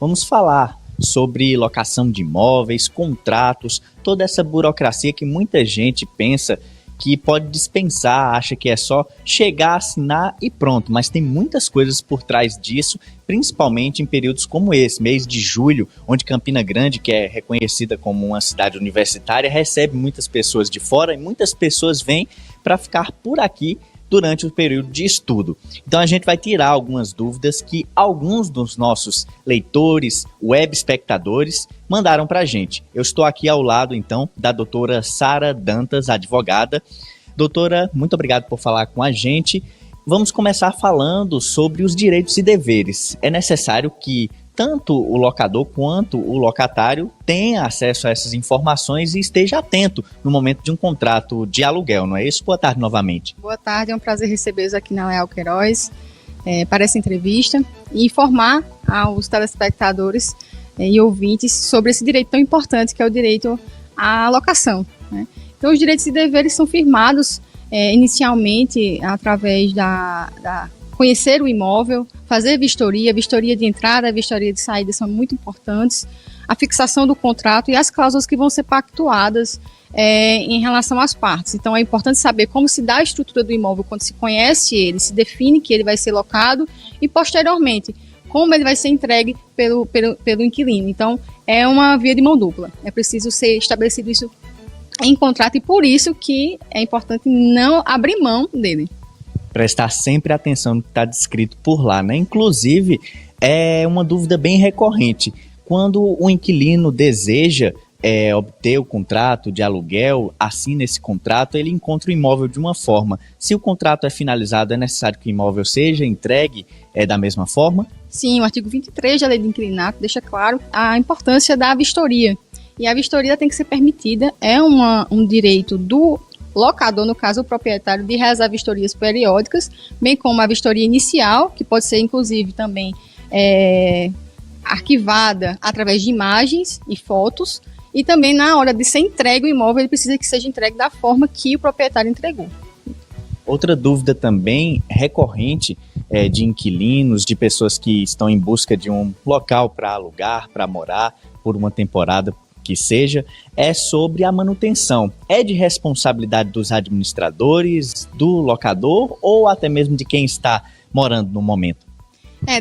Vamos falar sobre locação de imóveis, contratos, toda essa burocracia que muita gente pensa que pode dispensar, acha que é só chegar, assinar e pronto, mas tem muitas coisas por trás disso, principalmente em períodos como esse, mês de julho, onde Campina Grande, que é reconhecida como uma cidade universitária, recebe muitas pessoas de fora e muitas pessoas vêm para ficar por aqui durante o período de estudo. Então a gente vai tirar algumas dúvidas que alguns dos nossos leitores, web espectadores, mandaram para a gente. Eu estou aqui ao lado, então, da doutora Sara Dantas, advogada. Doutora, muito obrigado por falar com a gente. Vamos começar falando sobre os direitos e deveres. É necessário que tanto o locador quanto o locatário tenha acesso a essas informações e esteja atento no momento de um contrato de aluguel, não é isso? Boa tarde novamente. Boa tarde, é um prazer recebê-los aqui na Leal Queiroz para essa entrevista e informar aos telespectadores e ouvintes sobre esse direito tão importante que é o direito à locação, né? Então, os direitos e deveres são firmados inicialmente através da conhecer o imóvel, fazer vistoria de entrada, vistoria de saída são muito importantes, a fixação do contrato e as cláusulas que vão ser pactuadas em relação às partes. Então é importante saber como se dá a estrutura do imóvel quando se conhece ele, se define que ele vai ser locado e posteriormente como ele vai ser entregue pelo inquilino. Então é uma via de mão dupla, é preciso ser estabelecido isso em contrato e por isso que é importante não abrir mão dele. Prestar sempre atenção no que está descrito por lá, né? Inclusive, é uma dúvida bem recorrente. Quando o inquilino deseja obter o contrato de aluguel, assina esse contrato, ele encontra o imóvel de uma forma. Se o contrato é finalizado, é necessário que o imóvel seja entregue da mesma forma? Sim, o artigo 23 da Lei do Inquilinato deixa claro a importância da vistoria. E a vistoria tem que ser permitida, é um direito do locador, no caso o proprietário, de realizar vistorias periódicas, bem como a vistoria inicial, que pode ser inclusive também arquivada através de imagens e fotos, e também na hora de ser entregue o imóvel, ele precisa que seja entregue da forma que o proprietário entregou. Outra dúvida também recorrente de inquilinos, de pessoas que estão em busca de um local para alugar, para morar por uma temporada que seja, é sobre a manutenção. É de responsabilidade dos administradores, do locador ou até mesmo de quem está morando no momento?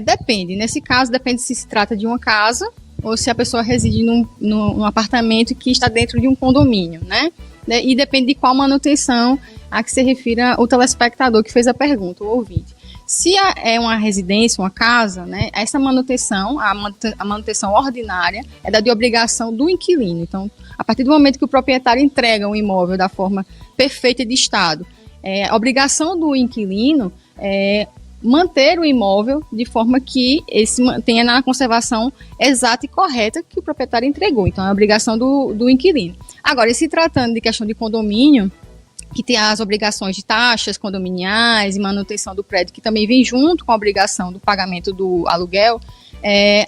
Depende. Nesse caso, depende se trata de uma casa ou se a pessoa reside num apartamento que está dentro de um condomínio, né? E depende de qual manutenção a que se refira o telespectador que fez a pergunta, o ouvinte. Se é uma residência, uma casa, né, essa manutenção, a manutenção ordinária, é da de obrigação do inquilino. Então, a partir do momento que o proprietário entrega um imóvel da forma perfeita de estado, a obrigação do inquilino é manter o imóvel de forma que ele se mantenha na conservação exata e correta que o proprietário entregou. Então, é a obrigação do inquilino. Agora, se tratando de questão de condomínio, que tem as obrigações de taxas condominiais e manutenção do prédio, que também vem junto com a obrigação do pagamento do aluguel,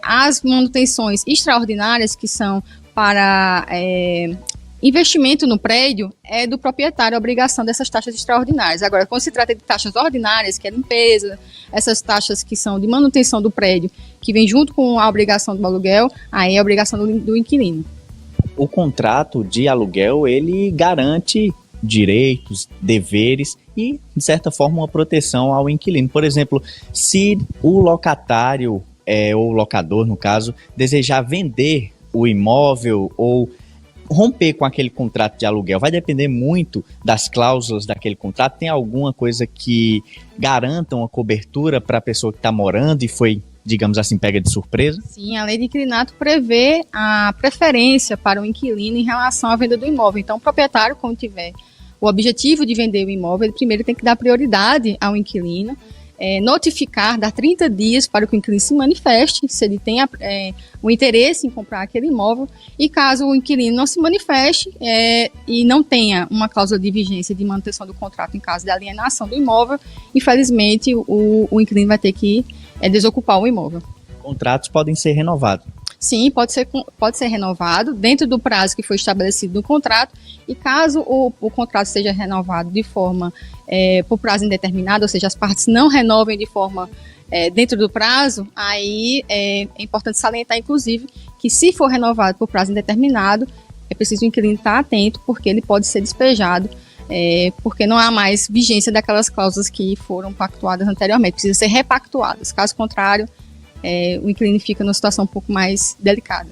as manutenções extraordinárias, que são para investimento no prédio, é do proprietário a obrigação dessas taxas extraordinárias. Agora, quando se trata de taxas ordinárias, que é limpeza, essas taxas que são de manutenção do prédio, que vem junto com a obrigação do aluguel, aí é a obrigação do inquilino. O contrato de aluguel, ele garante direitos, deveres e, de certa forma, uma proteção ao inquilino. Por exemplo, se o locatário, ou o locador, no caso, desejar vender o imóvel ou romper com aquele contrato de aluguel, vai depender muito das cláusulas daquele contrato. Tem alguma coisa que garanta uma cobertura para a pessoa que está morando e foi, digamos assim, pega de surpresa? Sim, a lei de inquilinato prevê a preferência para o inquilino em relação à venda do imóvel. Então, o proprietário, quando tiver o objetivo de vender o imóvel, ele primeiro tem que dar prioridade ao inquilino, notificar, dar 30 dias para que o inquilino se manifeste, se ele tem o interesse em comprar aquele imóvel, e caso o inquilino não se manifeste e não tenha uma cláusula de vigência de manutenção do contrato em caso de alienação do imóvel, infelizmente o inquilino vai ter que desocupar o imóvel. Contratos podem ser renovados? Sim, pode ser renovado dentro do prazo que foi estabelecido no contrato, e caso o contrato seja renovado de forma por prazo indeterminado, ou seja, as partes não renovem de forma dentro do prazo, aí é importante salientar, inclusive, que se for renovado por prazo indeterminado, é preciso o inquilino estar atento, porque ele pode ser despejado, porque não há mais vigência daquelas cláusulas que foram pactuadas anteriormente, precisam ser repactuadas. Caso contrário, o inquilino fica numa situação um pouco mais delicada.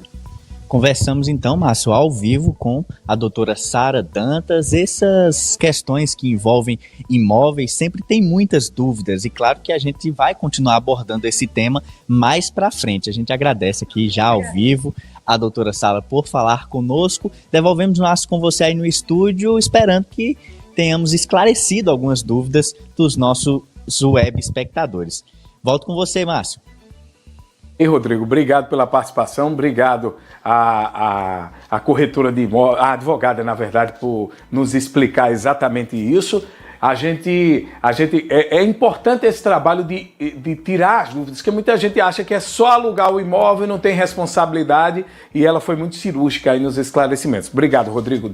Conversamos então, Márcio, ao vivo com a doutora Sara Dantas. Essas questões que envolvem imóveis sempre tem muitas dúvidas e claro que a gente vai continuar abordando esse tema mais para frente. A gente agradece aqui já ao vivo a doutora Sara por falar conosco. Devolvemos o Márcio com você aí no estúdio, esperando que tenhamos esclarecido algumas dúvidas dos nossos web espectadores. Volto com você, Márcio. E Rodrigo, obrigado pela participação, obrigado à corretora de imóveis, à advogada, na verdade, por nos explicar exatamente isso. É importante esse trabalho de tirar as dúvidas, porque muita gente acha que é só alugar o imóvel, não tem responsabilidade, e ela foi muito cirúrgica aí nos esclarecimentos. Obrigado, Rodrigo.